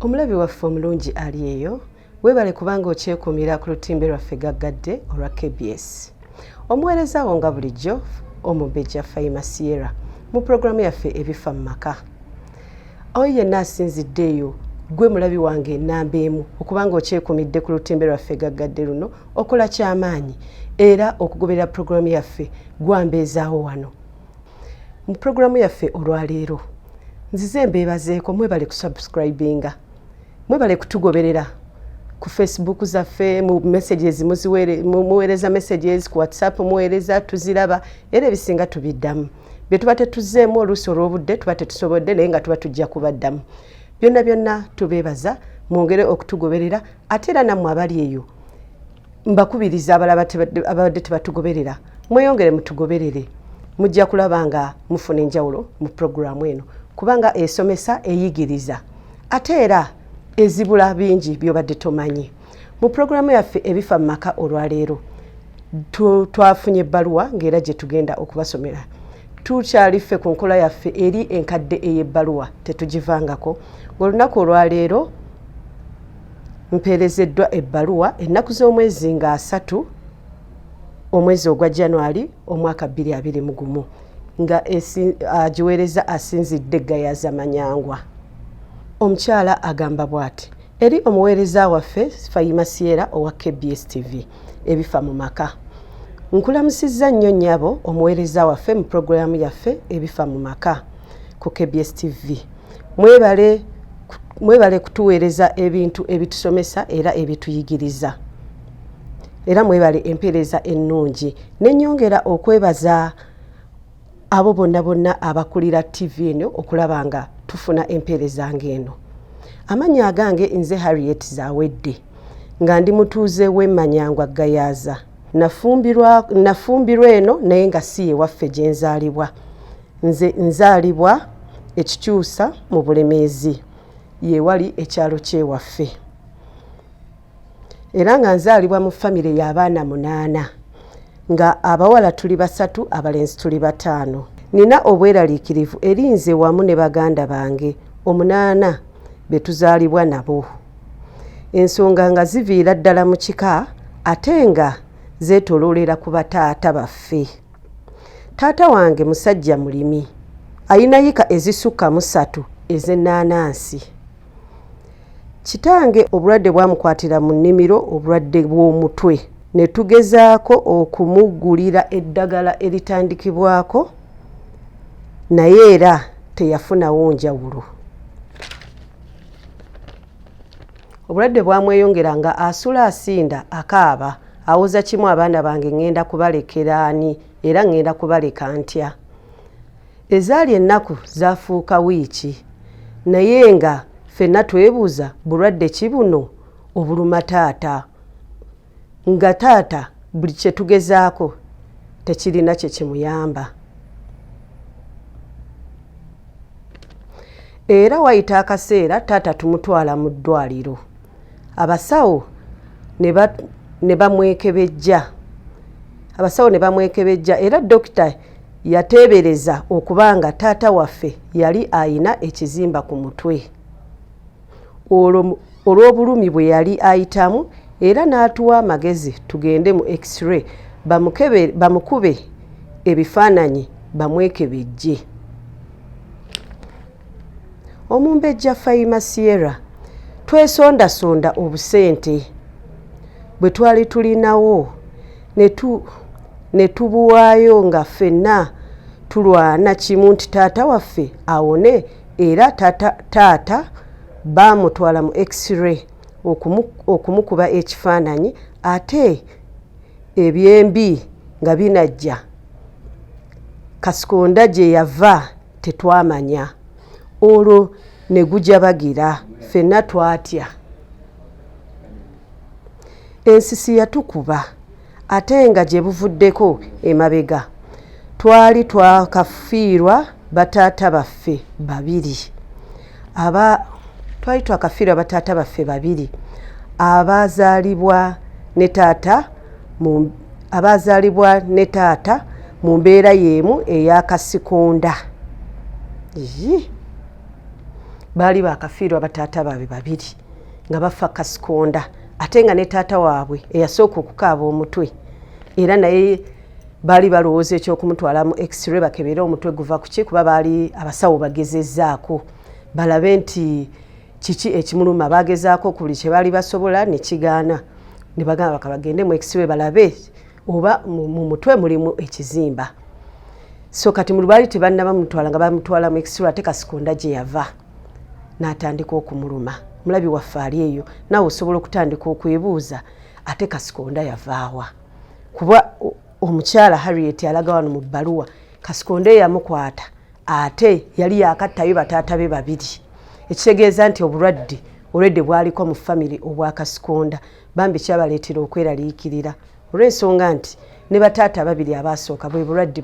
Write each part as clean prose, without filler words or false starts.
Omulabi waffe omulungi ali eyo webale kubanga okyekumira ku lutimbe lwaffe gaggadde olwa KBS. Omuweereza wo nga bulijjo Omubejja Fayima Sierra mu programu yaffe ebifa mu maka. Oyo yenna asinziddeeyo gwe mulabi wange nnamba emu okubanga okyekumidde ku lutimbe lwaffe gaggadde luno okola ky'amaanyi era okugoberera programu yaffe gwambeezaawo wano. Mu programu yaffe olwaleero nzize mbeebazeeko mwebale kusubscribinga, mwebale kutugoberera ku Facebook zaffe, mu messages muweereza messages, ku WhatsApp muweereza tuziraba era ebisinga tubiddamu. Bye tuba tetuzzeemu oluusi olw'obudde tuba tetusobodde naye nga tuba tujja kubaddamu. Byonna byonna tubeebaza mwongere okutugoberera ate era nammwe abali eyo mbakubiriza abalala abadde tebatugoberera mweyongere mutugoberere. Mujja kulaba nga mufuna enjawulo mu programu eno kubanga esomesa eyigiriza ate era ezibula bingi byobadde tomanyi. Mu programu yaffe ebifa mu maka olwaleero twafunye ebbaluwa ng'era gye tugenda okubasomera. Tukyaliffe ku nkola yaffe eri enkadde ey'ebbaluwa tetugivangako. Olunaku olwaleero mpeerezeddwa ebbaluwa ennaku z'omwezi nga 3 omwezi ogwa January omwaka 2021 nga agiweereza asinzidde Gayaza Manyangwa. Omukyala agamba bw'ati eri omuweereza waffe Fayima Sierra owa KBS TV ebifa mu maka. Nkulamusizza nnyo nnyabo omuweereza waffe mu programu yaffe ebifa mu maka ku KBS TV. Mwebale kutuweereza ebintu ebitusomesa era ebituyigiriza. Era mwebale empeereza ennungi. N'ennyongera okwebaza abo bonna abakulira TV eno okulaba nga tufuna empeereza ng'eno. Amannya agange nze Harriet Zawedde nga ndi mutuuze w'Emanyangwa Gayaza. Nafumbirwa eno naye nga si ewaffe gye nzaalibwa. Nze nzaalibwa Ekikyusa mu Bulemeezi yeewali ekyalo ky'ewaffe. Era nga nzaalibwa mu famire y'abaana 8 nga abawala tuli 3 abalenzi tuli 5. Nina obweraliikirivu eri nze wamu ne baganda bange 8 be tuzaalibwa nabo. Ensonga nga ziviira ddala mu kika ate nga zeetooloolera ku bataata baffe. Taata wange musajja mulimi ayina yika ezisukka mu 3 ez'ennaanansi. Kitange obulwadde bwamukwatira mu nnimiro obulwadde bw'omutwe ne tugezaako okumugulira eddagala eritandikibwako naye era teyafunawo njawulo. Obulwadde bwamweyongera nga asula asinda akaaba awoza kimu abaana bange ngenda kubalekera ani era ngenda kubaleka ntya. Ezaali ennaku zaafuuka wiiki naye nga ffenna twebuuza bulwadde ki buno obuluma taata nga taata buli kye tugezaako tekirina kye kimuyamba. Era wayita akaseera taata tumutwala mu ddwaliro. Abasawo ne bamwekebejja era dokita yateebereza okubanga taata waffe yali ayina ekizimba ku mutwe olw'obulumi bwe yali ayitamu era n'atuwa amagezi tugende mu x-ray bamukube ebifaananyi bamwekebejje. Omubejja Fayima Sierra twesondasonda obusente bwe twali tulinawo ne tubuwaayo nga ffenna tulwana kimu nti taata waffe awone era taata baamutwala mu x-ray okumukuba ekifaananyi ate ebyembi nga binajja Kasikonda gye yava tetwamanya. Olwo ne gujabagira ffenna twatya. Ensisi yatukuba ate nga gye buvuddeko emabega twali twakafiirwa bataata baffe 2 abazaalibwa ne taata mu mbeera y'emu eya Kasikonda. baali bakafiirwa bataata baabwe babiri nga bafa Kasikonda ate nga ne taata waabwe eyasooka okukaaba omutwe era naye baali balowooza ekyokumutwala mu x-ray bakebere omutwe guva kuki kuba baali abasawo bagezezzaako balabe nti kiki ekimuluma bagezaako ku buli kye baali basobola ne kigaana ne bagamba bakabagende mu x-ray balabe oba mu mutwe mulimu ekizimba so kati mu baali tebannaba mutwala nga bamutwala mu x-ray ate Kasikonda gye yava n'atandika okumuluma mulabi waffe ali eyo naawe osobola okutandika okwebuuza ate Kasikonda yavaawa kuba omukyala Harriet alaga wano mu bbaluwa Kasikonda yamukwata ate yali yakattayo bataata be babiri ekitegeeza nti obulwadde olwedde bwaliko mu family obwa Kasikonda bambi kyabaleetera okweraliikirira olw'ensonga nti ne bataata babiri abaasooka bwe bulwadde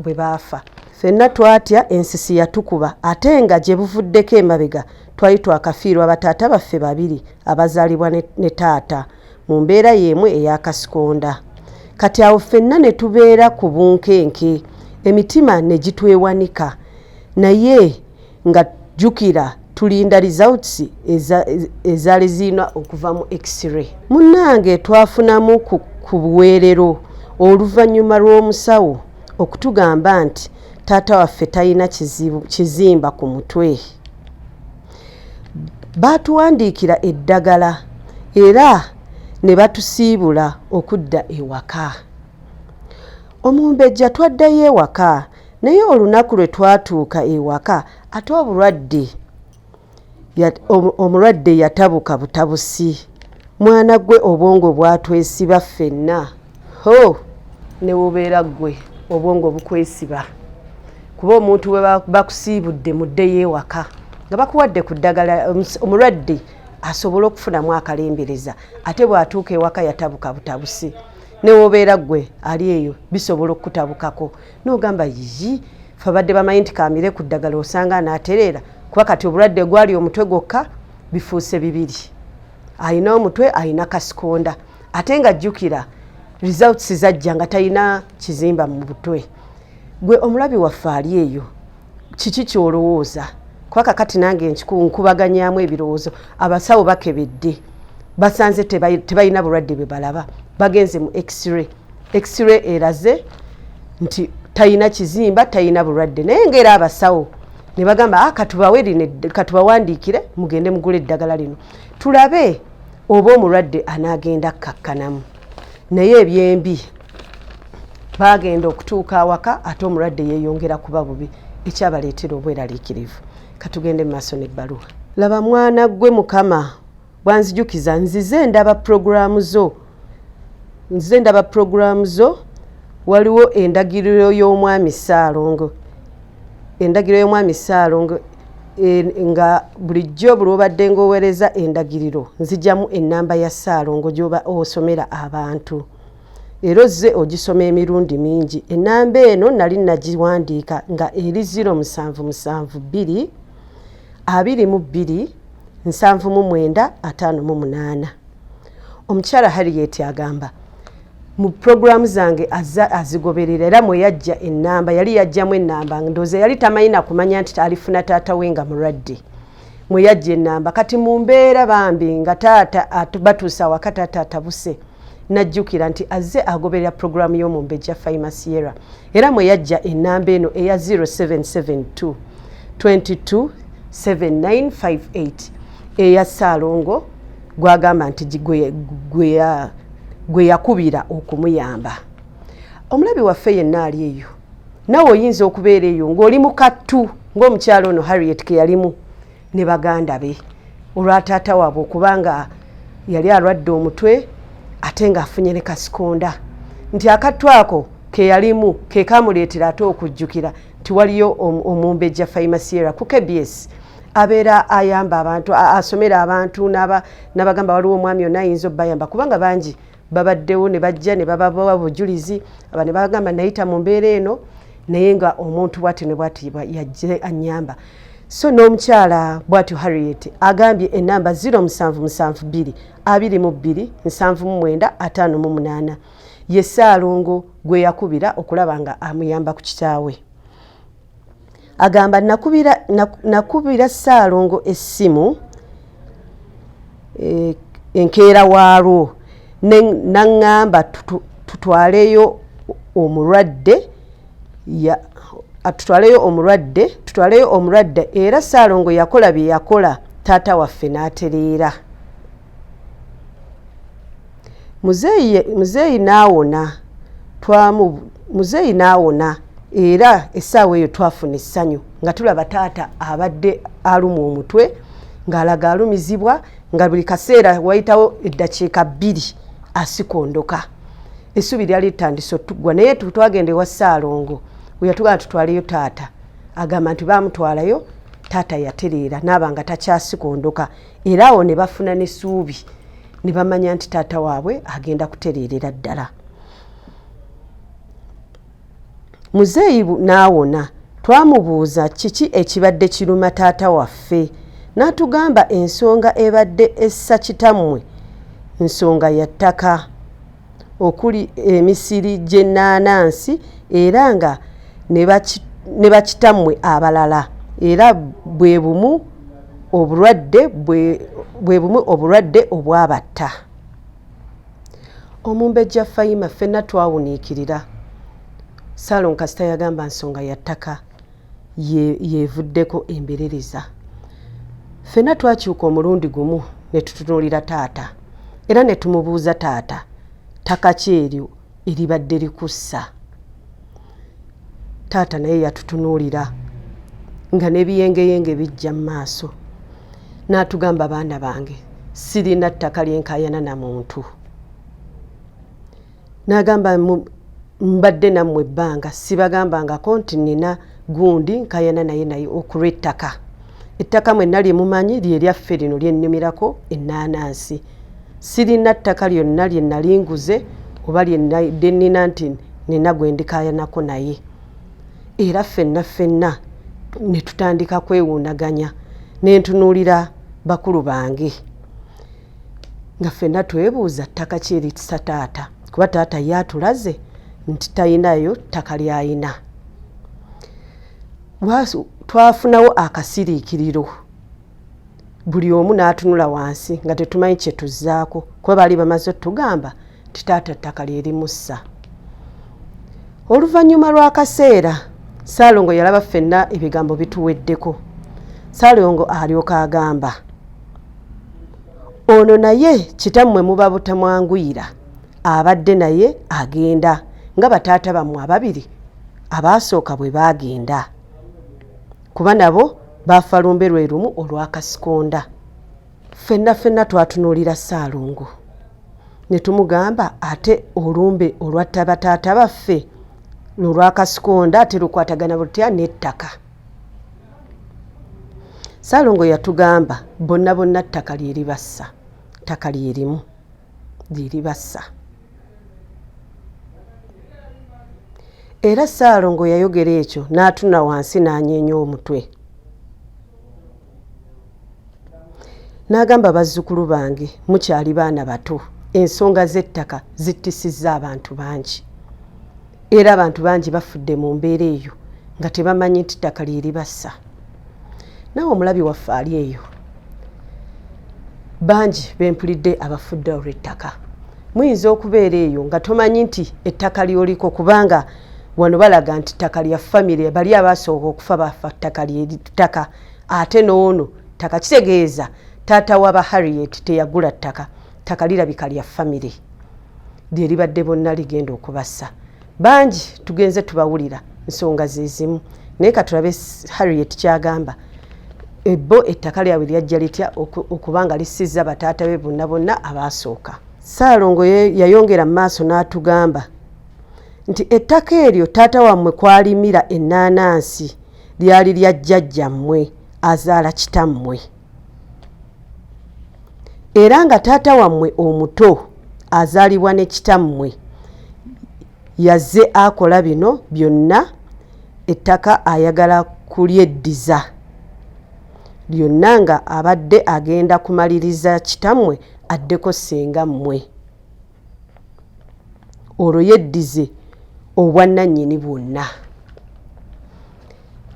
bwe baafa ffenna twatya ensisi yatukuba ate nga gye buvuddeko emabega twali twakafiirwa bataata baffe babiri abazaalibwa ne taata mu mbeera y'emu eya Kasikonda kati awo ffenna ne tubeera ku bunkenke emitima ne gitwewanika naye nga jjukira tulinda results ezaali zirina okuva mu x-ray munnange twafunamu ku buweerero oluvannyuma lw'omusawo okutugamba nti taata waffe talina kizimba ku mutwe baatuwandiikira eddagala era ne batusiibula okudda ewaka omumbejja twaddayo ewaka naye olunaku lwe twatuuka ewaka ate omulwadde yatabuka butabusi mwana gwe obwongo bwatwesiba ffenna ho ne wobeera gwe obwongo bukwesiba kuba omuntu we bakusiibudde muddeyo ewaka nga bakuwadde ku ddagala omulwadde asobola okufunamu akalembereza ate bw'atuuka ewaka yatabuka butabusi ne wobeera gwe ali eyo bisobola okukutabukako n'ogamba yiyi fe badde bamanyi nti kaamire ku ddagala osanga anaatereera kuba kati obulwadde gwali omutwe gwokka bifuuse bibiri alina omutwe alina Kasikonda ate nga jjukira results zajja nga talina kizimba mu butwe gwe omulabi waffe ali eyo kiki kyolowooza kuba kakati nange nkubaganyaamu ebirowoozo abasawo bakebedde basanze tebalina bulwadde bwe balaba bagenze mu x-ray eraze nti talina kizimba talina bulwadde naye ngera abasawo ne bagamba katubawandiikire mugende mugula eddagala lino tulabe oba omulwadde anaagenda kkakkanamu naye ebyembi bagenda okutuuka awaka ate omulwadde yeeyongera kuba bubi ekyabaleetera obweraliikirivu katugende mu maaso n'ebbaluwa laba mwana gwe mukama bwanzijukiza nzize ndaba puroguramu zo waliwo endagiriro y'omwami Ssaalongo nga bulijjo bulobadde ng'oweereza endagiriro nzijjamu ennamba ya Ssaalongo gy'oba osomera abantu era ozze ogisoma emirundi mingi ennamba eno nali nagiwandiika nga eri 0772 22 795 58 omukyala Harriet agamba mu programu zange azigoberera era mwe yajja ennamba yali yajjamu ennamba ndoze yali tamanyi na kumanya nti alifuna taata we nga mulwadde mwe yajja ennamba kati mu mbeera bambi nga taata batuusa waka taata atabuse najjukira nti azze agoberera programu y'omumbejja Faima Sierra era mwe yajja ennamba eno eya 0772 22 7958 eya Ssaalongo gwagamba nti gwe yakubira okumuyamba omulabi waffe yenna ali eyo nawe oyinza okubeera eyo ng'oli mu kattu ng'omukyalo ono Harriet ke yalimu ne baganda be olwa taata waabwe okubanga yali alwadde omutwe ate ng'afunye ne Kasikonda nti akattu ako ke yalimu ke kamuleetera ate okujjukira nti waliyo omumbejja Faima Sierra ku KBS abeera ayamba abantu asomera abantu n'abagamba waliwo omwami yonna ayinza obbayamba kubanga bangi babaddewo ne bajja ne babawa bujulizi aba ne bagamba nayita mu mbeera eno naye nga omuntu bwati ne bwati yajja anyamba so n'omukyala bwatyo Harriet agambye ennamba 0772 22 795 58 ye Ssaalongo gwe yakubira okulaba nga amuyamba ku kitaawe agamba nakubira Ssaalongo essimu enkeera waalwo naŋŋamba tutwaleyo omulwadde era Ssaalongo yakola bye yakola taata waffe n'atereera. Muzeeyi n'awona era essaawa eyo twafuna essanyu nga tulaba taata abadde aluma omutwe ng'alaga alumizibwa nga buli kaseera wayitawo eddakiika 2 asikondoka. Essubi lyali litandise otuggwa naye twagenda ewa Ssaalongo we yatugamba tutwaleyo taata agamba nti baamutwalayo taata yatereera n'aba nga takyasikondoka era awo ne bafuna n'essuubi ne bamanya nti taata waabwe agenda kutereerera ddala. Muzeeyi n'awona twamubuuza kiki ekibadde kiruma taata waffe n'atugamba ensonga ebadde essa kitammwe nsonga ya ttaka okuli emisiri gy'ennaanansi era nga ne bakitammwe abalala era bwe bumu obulwadde obwabatta. Omumbejja Fayima ffenna twawuniikirira. Ssaalongo kasita yagamba nsonga ya ttaka yeevuddeko emberereza. Ffenna twakyuka omulundi gumu ne tutunuulira taata era ne tumubuuza taata ttaka ki eryo eribadde likussa. Taata naye yatutunuulira nga n'ebiyengeyenge bijja mu maaso n'atugamba baana bange sirina ttaka lyenkaayana na muntu. N'agamba mbadde nammwe ebbanga sibagambangako nti nina gundi nkaayana naye okulwa ettaka. Ettaka mwenna lye mumanyi lye lyaffe lino lyennimirako ennaanansi. Sirina ttaka lyonna lye nalinguze oba lye nnina nti nina gwe ndikaayanako naye. Era ffenna ne tutandika kwewuunaganya ne ntunuulira bakulu bange nga ffenna twebuuza ttaka ki eritusa taata kuba taata yaatulaze nti talinayo ttaka ly'ayina. Twafunawo akasiriikiriro buli omu n'atunula wansi nga tetumanyi kye tuzzaako kuba baali bamaze otugamba nti taata ttaka lye limussa. Oluvannyuma lw'akaseera Ssaalongo yalaba ffenna ebigambo bituweddeko. Ssaalongo alyoka agamba ono naye kitammwe muba butamwanguyira abadde naye agenda nga bataata bammwe ababiri abaasooka bwe baagenda kuba nabo baafa lumbe lwe lumu olwa Kasikonda. Ffenna twatunuulira Ssaalongo ne tumugamba ate olumbe olwatta bataata baffe olwa Kasikonda ate lukwatagana butya n'ettaka. Ssaalongo yatugamba bonna ttaka lye libassa, ttaka lye limu lye libassa. Era Ssaalongo yayogera ekyo n'atuna wansi n'anyeenya omutwe. N'agamba bazzukulu bange mukyali baana bato, ensonga z'ettaka zittisizza abantu bangi. Era abantu bangi bafudde mu mbeera eyo nga tebamanyi nti ttaka lye libassa. Naawe omulabi waffe ali eyo. Bangi bempulidde abafudde olw'ettaka. Muyinza okubeera eyo nga tomanyi nti ettaka lyoliko kubanga wano balaga nti ttaka lya famire bali abasooka okufa bafa ttaka ly'ettaka ate n'ono ttaka kitegeeza taata waba Harriet teyagula ttaka lirabika lya famire lye libadde bonna ligenda okubassa. Bangi tugenze tubawulira nsonga ze zimu naye katulabe Harriet kyagamba ebbo ettaka lyabwe lyajja litya okubanga lisizza bataata be bonna abaasooka. Ssaalongo yayongera mu maaso n'atugamba nti ettaka eryo taata wammwe kwalimira ennaanansi lyali lya jjajjammwe azaala kitammwe era nga taata wammwe omuto azaalibwa ne kitammwe yazze akola bino byonna ettaka ayagala kulyeddiza lyonna nga abadde agenda kumaliriza kitammwe addeko ssenga mmwe olwo yeddize obwannannyini bwonna.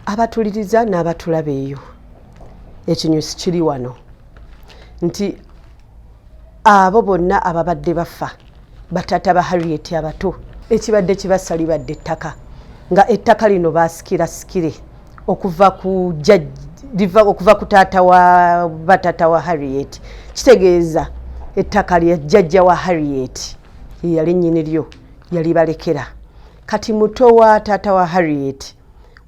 abatuliriza n'abatulaba eyo ekinyusi kiri wano nti abo bonna ababadde bafa batata ba Harriet abato ekibadde kibasalibadde ettaka nga ettaka lino basikira sikire okuva ku taata wa batata wa Harriet kitegeeza ettaka lya jjajja wa Harriet yali nnyini lyo yali balekera kati muto wa taata wa Harriet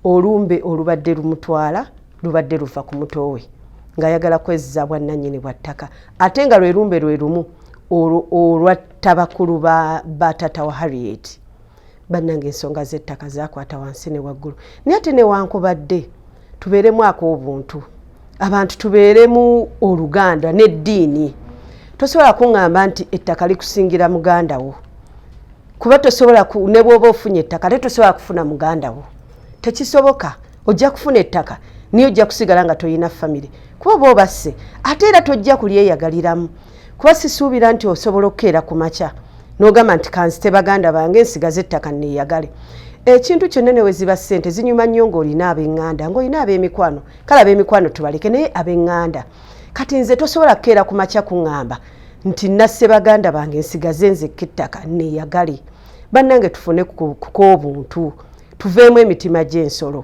olumbe olubadde lumutwala lubadde luva ku muto we ng'ayagala kwezza bwannannyini bwa ttaka ate nga lwe lumbe lwe lumu olwatta bakulu ba taata wa Harriet. Bannange ensonga z'ettaka zaakwata wansi ne waggulu naye ate newankubadde tubeeremu ak'obuntu abantu tubeeremu oluganda n'eddiini tosobola kuŋŋamba nti ettaka likusingira muganda wo kuba tosobola ne bw'oba ofunye ettaka ate tosobola kufuna muganda wo tekisoboka ojja kufuna ettaka niyo ojja kusigala nga toyina famire kuba oba obasse ate era tojja kulyeyagaliramu kuba sisuubira nti osobola okukeera ku makya n'ogamba nti kanzite baganda bange ensigaze ettaka neeyagale ekintu kyonna ne we ziba ssente zinyuma nnyo ng'olina ab'eŋŋanda ng'olina ab'emikwano kale ab'emikwano tubaleke naye ab'eŋŋanda kati nze tosobola kukeera ku makya kuŋŋamba nti nasse baganda bange ensigaze nzekka ettaka neeyagale. Bannange tufune kuk'obuntu tuveemu emitima gy'ensolo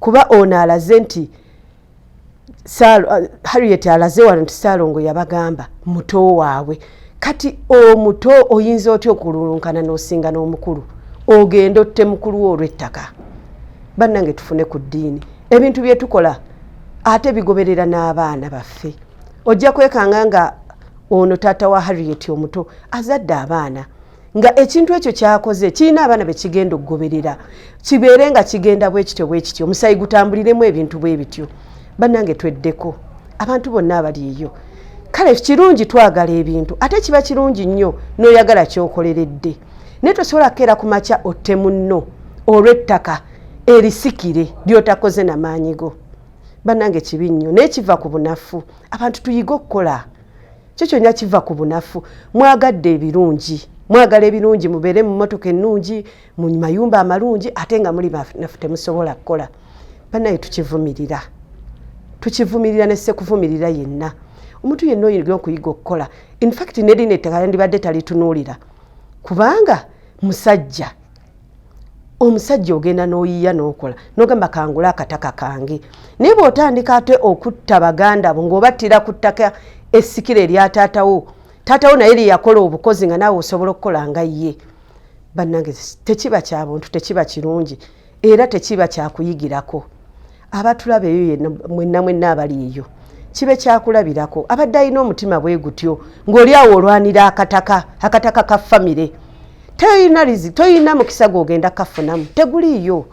kuba ono alaze nti Harriet alaze wano nti Ssaalongo yabagamba muto waabwe kati omuto oyinza otya okululunkana n'osinga n'omukulu ogenda otte mukulu wo olw'ettaka. Bannange tufune ku ddiini ebintu bye tukola ate bigoberera n'abaana baffe ojja kwekanga nga ono taata wa Harriet omuto azadde abaana nga ekintu ekyo kyakoze kirina abaana be kigenda okugoberera kibeere nga kigenda bwe kityo omusayi gutambuliremu ebintu bwe bityo. Bannange tweddeko abantu bonna abali eyo kale kirungi twagala ebintu ate kiba kirungi nnyo n'oyagala kyokoleredde naye tosobola kukeera ku makya otte munno olw'ettaka erisikire lyotakoze namaanyigo. Bannange kibi nnyo naye kiva ku bunafu abantu tuyige okukola kyo kyonna kiva ku bunafu mwagadde ebirungi mwagala ebirungi mubeere mu mmotoka ennungi mu mayumba amalungi ate nga muli nafu temusobola kukola. Bannaye tukivumirira ne sekuvumirira yenna omuntu yenna oyiga okuyiga okukola in fact nerina ettaka yandibadde talitunuulira kubanga omusajja ogenda n'oyiya n'okola n'ogamba kangula akataka kange naye bw'otandika ate okutta baganda bo ng'obattira ku ttaka essikire erya taatawo naye liyakola obukozi nga naawe osobola okukola nga ye. Bannange tekiba kya buntu tekiba kirungi era tekiba kyakuyigirako. Abatulaba eyo mwenna abali eyo kibe kyakulabirako abadde alina omutima bwe gutyo ng'oli awo olwanira akataka ka famire toyina mukisa gw'ogenda kafunamu teguliiyo.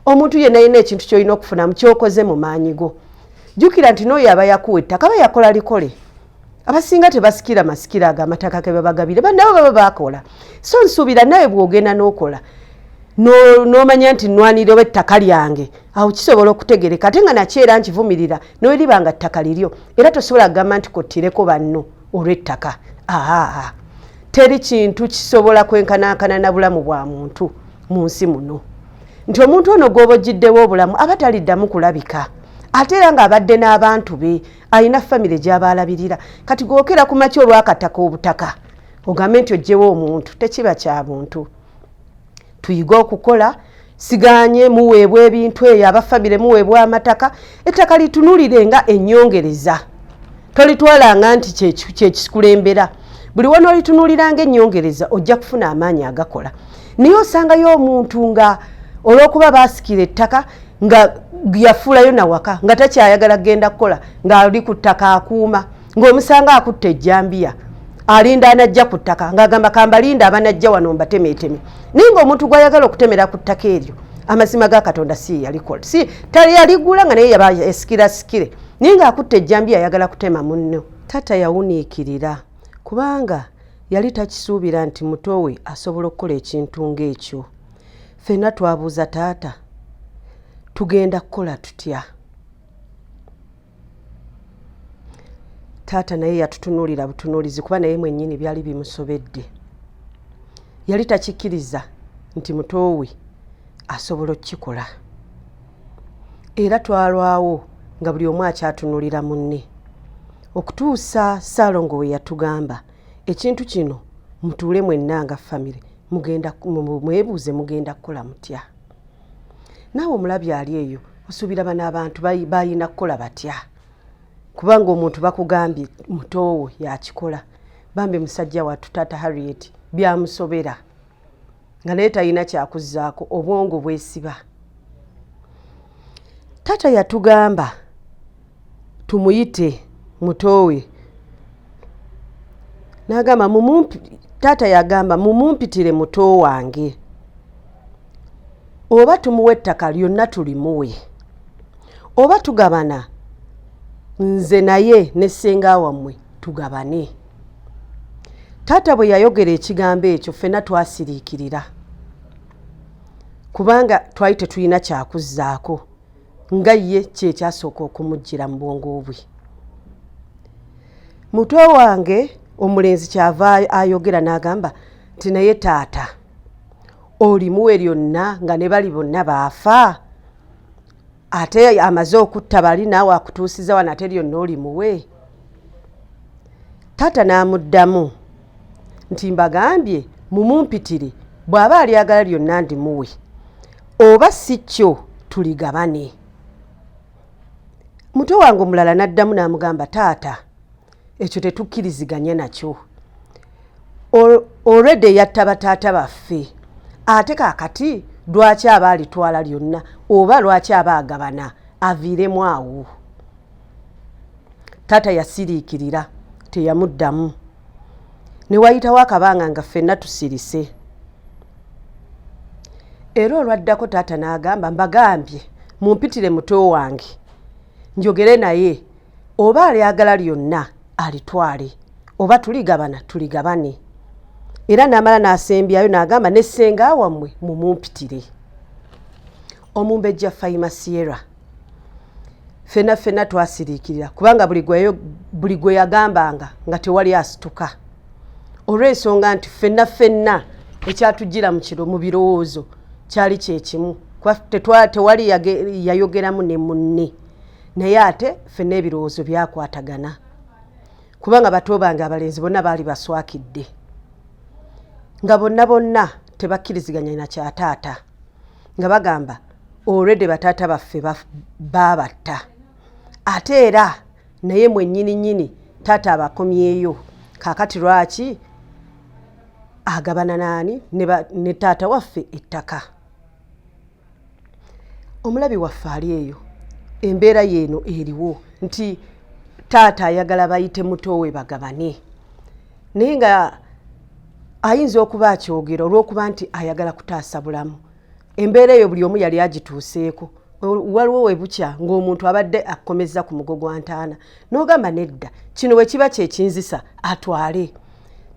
Omuntu yenna yina ekintu ky'olina okufunamu kyokoze mu maanyi go. Jjukira nti n'oyo aba yakuwa ettaka aba yakola likole abasinga tebasikira masikira ag'amataka ge babagabire bannabo baba bakola so nsuubira nawe bw'ogenda n'okola n'omanya nti nnwanira oba ettaka lyange awo kisobola okutegereka ate nga nakyo era nkivumirira n'eriba nga ttaka liryo era tosobola kugamba nti kottireko banno olw'ettaka. Teri kintu kisobola kwenkanankana na bulamu bwa muntu mu nsi muno nti omuntu ono gw'oba ogiddewo obulamu aba taliddamu kulabika ate era ng'abadde n'abantu be alina famire gy'aba alabirira kati gwokera ku makya olw'akataka obutaka ogambe nti oggyewo omuntu tekiba kya buntu. Tuyiga okukola siganye muweebwa ebintu eyo abafamire muweebwa amataka ettaka litunulire nga ennyongereza tolitwalanga nti kyekikulembera buli wano olitunulira nga ennyongereza ojja kufuna amaanyi agakola. Naye osangayo omuntu nga olw'okuba baasikira ettaka nga yafuulayo nawaka nga takyayagala kugenda kukola ng'ali ku ttaka akuuma ng'omusanga akutta ejjambiya alinda anajja ku ttaka ng'agamba kambalinda abanajja wano mbatemeeteme naye ng'omuntu gw'ayagala okutemera ku ttaka eryo amazima ga Katonda si yalikola yaligula nga naye yaba esikirasikire naye ng'akutta ejjambiya ayagala kutema munno. Taata yawuniikirira kubanga yali takisuubira nti muto we asobola okukola ekintu ng'ekyo. Ffenna twabuuza taata tugenda kukola tutya? Taata naye yatutunuulira butunuulizi kuba naye mwennyini byali bimusobedde. Yali takikkiriza nti muto we asobola okukikola. era twalwawo nga buli omu akyatunulira munne okutuusa Ssaalongo we yatugamba ekintu kino mutuule mwenna nga famire mwebuuze mugenda kukola mutya. Naawe omulabi ali eyo osuubira bano abantu balina kukola batya? Kubanga omuntu bakugambye mutoowo yakikola. Bambi musajja wattu Taata Harriet byamusobera nga naye talina kyakuzzaako, obwongo bwesiba. Taata yatugamba tumuyite mutoowe. N'agamba Taata yagamba mumumpitire muto wange, oba tumuwe ettaka lyonna tulimuwe, oba tugabana nze naye ne ssenga wammwe tugabane. Taata bwe yayogera ekigambo ekyo ffenna twasiriikirira kubanga twali tetulina kyakuzzaako nga ye kyekyasooka okumujjira mu bwongo bwe. Muto wange omulenzi kyava ayogera n'agamba nti naye taata olimuwe lyonna nga ne bali bonna baafa, ate amaze okutta bali naawe akutuusiza wano ate lyonna olimuwe? Taata n'amuddamu nti mbagambye mumumpitire, bw'aba alyagala lyonna ndimuwe, oba si kyo tuligabane. Muto wange omulala n'addamu n'amugamba taata ekyo tetukkiriziganya nakyo, already yatta bataata baffe, ate kaakati lwaki aba alitwala lyonna oba lwaki aba agabana, aviiremu awo. Taata yasiriikirira teyamuddamu. Ne wayitawo akabanga nga ffenna tusirise. Era olwaddako taata n'agamba mbagambye mumpitire muto wange njogere naye, oba alyagala lyonna alitwale, oba tuligabana tuligabane. Era n'amala n'asembyayo n'agamba ne ssenga wammwe mumumpitire. Omumbejja Fayima Sierra ffenna twasiriikirira kubanga buli gwe yagambanga nga tewali asituka, olw'ensonga nti ffenna ekyatujjira mu birowoozo kyali kyekimu. Tewali yayogeramu ne munne, naye ate ffenna ebirowoozo byakwatagana kubanga bato bange abalenzi bonna baali baswakidde nga bonna tebakkiriziganya na kya taata, nga bagamba already bataata baffe babatta, ate era naye mwennyini taata abakomyeyo, kaakati lwaki agabana naani ne taata waffe ettaka? Omulabi waffe ali eyo, embeera yeeno eriwo nti taata ayagala bayite mutowe bagabane, naye nga ayinza okuba akyogera olw'okuba nti ayagala kutaasa bulamu. Embeera eyo buli omu yali agituuseeko. Waliwo we bukya ng'omuntu abadde akomeza ku mugo gwa ntaana n'ogamba nedda kino bwe kiba kyekinzisa atwale.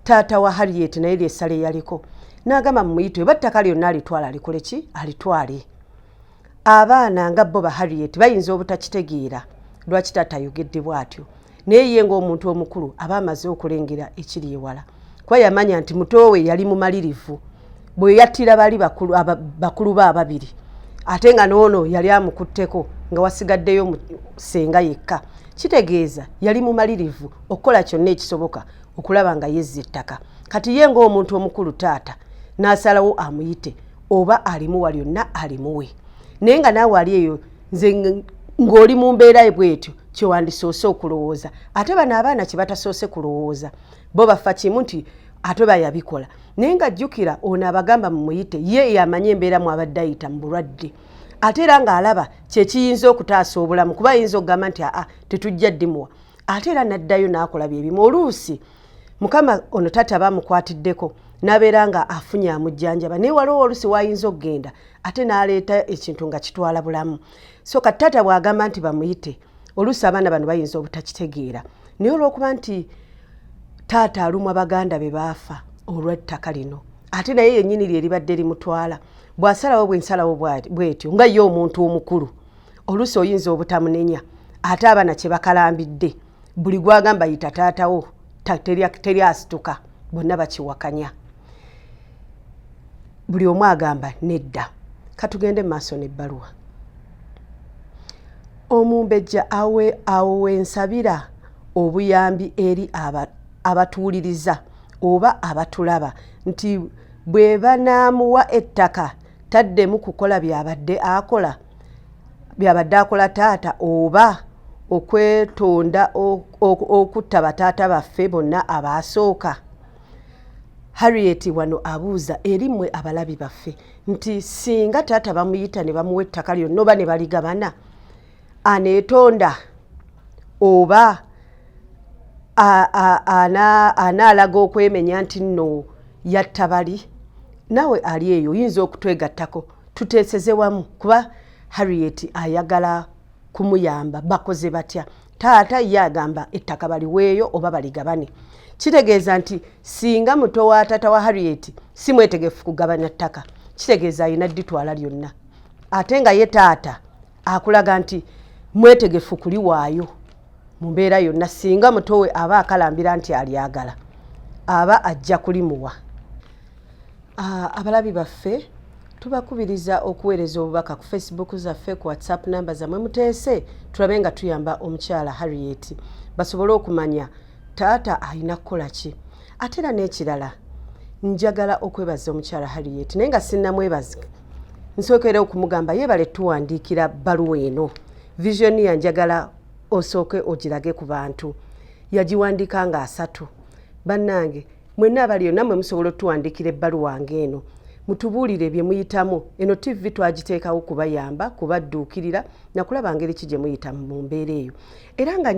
Taata wa Harriet naye lyessala yaliko n'agamba mumuyite, oba ttaka lyonna alitwala alikole ki? Alitwale. Abaana nga bo ba Harriet bayinza obutakitegeera lwaki taata ayogedde bw'atyo, naye ye ng'omuntu omukulu aba amaze okulengera ekiri ewala, kuba yamanya nti mutowe yali mumalirivu bwe yattira bali bakulu be ababiri, ate nga n'ono yali amukutteko nga wasigaddeyo ssenga yekka. Kitegeeza yali mumalirivu okukola kyonna ekisoboka okulaba nga yezza ettaka. Kati ye ng'omuntu omukulu taata n'asalawo amuyite, oba alimuwa lyonna alimuwe. Naye nga naawe ali eyo nze ng'oli mu mbeera bwetyo kyewandisoose okulowooza, ate bano abaana kye batasoose kulowooza bo bafa kimu nti ate bayabikola. Naye nga jjukira ono abagamba mumuyite, ye yamanye embeera mwabadde ayita mu bulwadde, ate era ng'alaba kyekiyinza okutaasa obulamu, kuba ayinza okugamba nti tetujja ddimuwa, ate era n'addayo n'akola byebimu. Oluusi mukama ono taata bamukwatiddeko n'abeera nga afunye amujjanjaba, naye waliwo oluusi wayinza okugenda ate n'aleeta ekintu nga kitwala bulamu. So kati taata bw'agamba nti bamuyite, oluusi abaana bano bayinza obutakitegeera, naye olw'okuba nti taata alumwa baganda be baafa olw'ettaka lino, ate naye yennyini lye libadde limutwala, bw'asalawo bw'ensalawo bw'etyo nga ye omuntu omukulu, oluusi oyinza obutamunenya, ate abaana kye bakalambidde buli gwagamba yita taatawo teri asituka, bonna bakiwakanya. Buli omu agamba nedda. Katugende mu maaso n'ebbaluwa. omumbejja awe nsabira obuyambi eri abatuuliriza oba abatulaba nti bwe banaamuwa ettaka taddemu kukola byabadde akola taata oba okwetonda okutta bataata baffe bonna abaasooka. Harriet wano abuuza eri mmwe abalabi baffe nti singa taata bamuyita ne bamuwa ettaka lyonna oba ne baligabana aneetonda oba anaalaga okwemenya nti nno yatta bali. Nawe ali eyo oyinza okutwegattako tuteeseze wamu kuba Harriet ayagala kumuyamba. Bakoze batya? Taata ye agamba ettaka baliweeyo oba baligabane. Kitegeeza nti singa muto wa taata wa Harriet si mwetegefu kugabanya ttaka, kitegeeza ayina dditwala lyonna. Ate nga ye taata akulaga nti mwetegefu kuliwaayo mu mbeera yonna. Singa muto we aba akalambira nti alyagala aba ajja kulimuwa. Abalabi baffe tubakubiriza okuweereza obubaka ku Facebook zaffe, ku WhatsApp namba zammwe muteese tulabe nga tuyamba omukyala Harriet basobole okumanya taata alina kukola ki. Ate era n'ekirala njagala okwebaza omukyala Harriet naye nga sinnamwebaza nsookera okumugamba yeebale tuwandiikira bbaluwa eno. Vision ya njagala osooke ogirage ku bantu. Yagiwandiika nga 3. Bannange mwenna abaliyo nammwe musobola otuwandiikira ebbaluwa ng'eno mutubuulire bye muyitamu. Eno TV twagiteekawo kubayamba kubadduukirira nakulaba ngeri ki gye muyita mu mbeera eyo. Era nga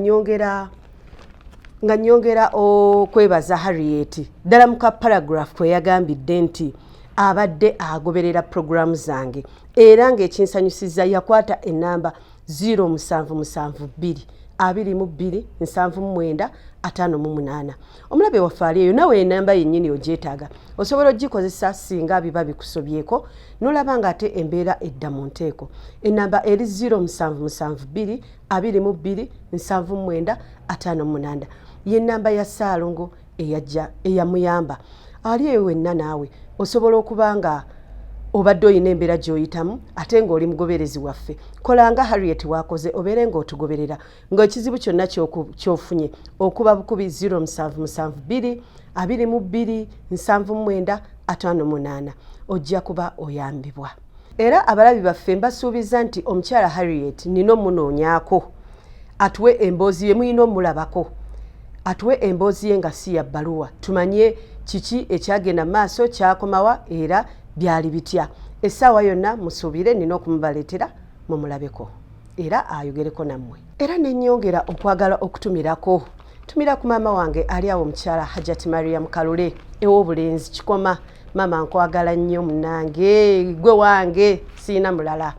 nnyongera okwebaza Harriet ddala mu kaparagraph kwe yagambidde nti abadde agoberera programu zange era ng'ekinsanyusiza yakwata ennamba 0772 22 79 58. Omulabe waffe ali eyo nawe enamba yennyini ogyetaaga osobola ogikozesa singa biba bikusobyeko n'olaba ng'ate embeera edda mu nteeko. Ennamba eri 0772 22 79 58 ye nnamba ya Ssaalongo eyamuyamba. Ali eyo wenna naawe osobola okuba nga obadde oyina embeera gy'oyitamu ate ng'oli mugoberezi waffe. Kolanga Harriet wakoze obeere ng'otugoberera ng'ekizibu kyonna ky'ofunye okuba bukubi 0772 22 79 58 ojja kuba oyambibwa. Era abalabi baffe mbasuubiza nti omukyala Harriet nina omunoonyaako atuwe emboozi ye muyina omulabako atuwe emboozi ye nga si ya bbaluwa tumanye kiki ekyagenda maaso kyakomawa era byali bitya. Essaawa yonna musuubire nina okumubaleetera mumulabeko era ayogereko nammwe. Era nennyongera okwagala okutumirako tumira ku maama wange ali awo omukyala Hajjati Mariam Kalule ew'obulenzi Kikoma. Maama nkwagala nnyo munnange gwe wange siina mulala.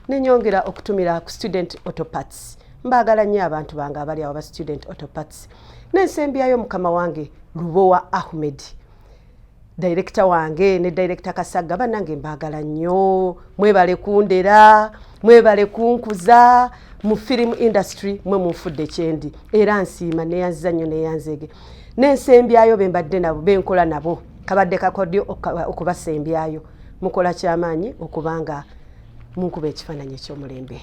Nennyongera okutumira ku Student Autoparts. Mbaagala nnyo abantu bange abali awo ba Student Autoparts. N'ensembyayo mukama wange Lubowa Ahmed Director wange ne Director Kasagga bannange mbaagala nnyo. Mwebale kundera, mwebale kunkuza mu film industry mwe munfudde kyendi era nsiima neyanziza nnyo neyanzege. N'ensembyayo be mbadde nabo benkola nabo kabadde kakodyo okubasembyayo mukola kyamaanyi okubanga munkuba ekifaananyi eky'omulembe.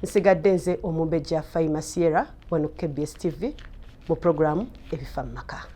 Nsigadde nze omumbejja Faima Sierra wano KBS TV mu programu ebifa mu maka.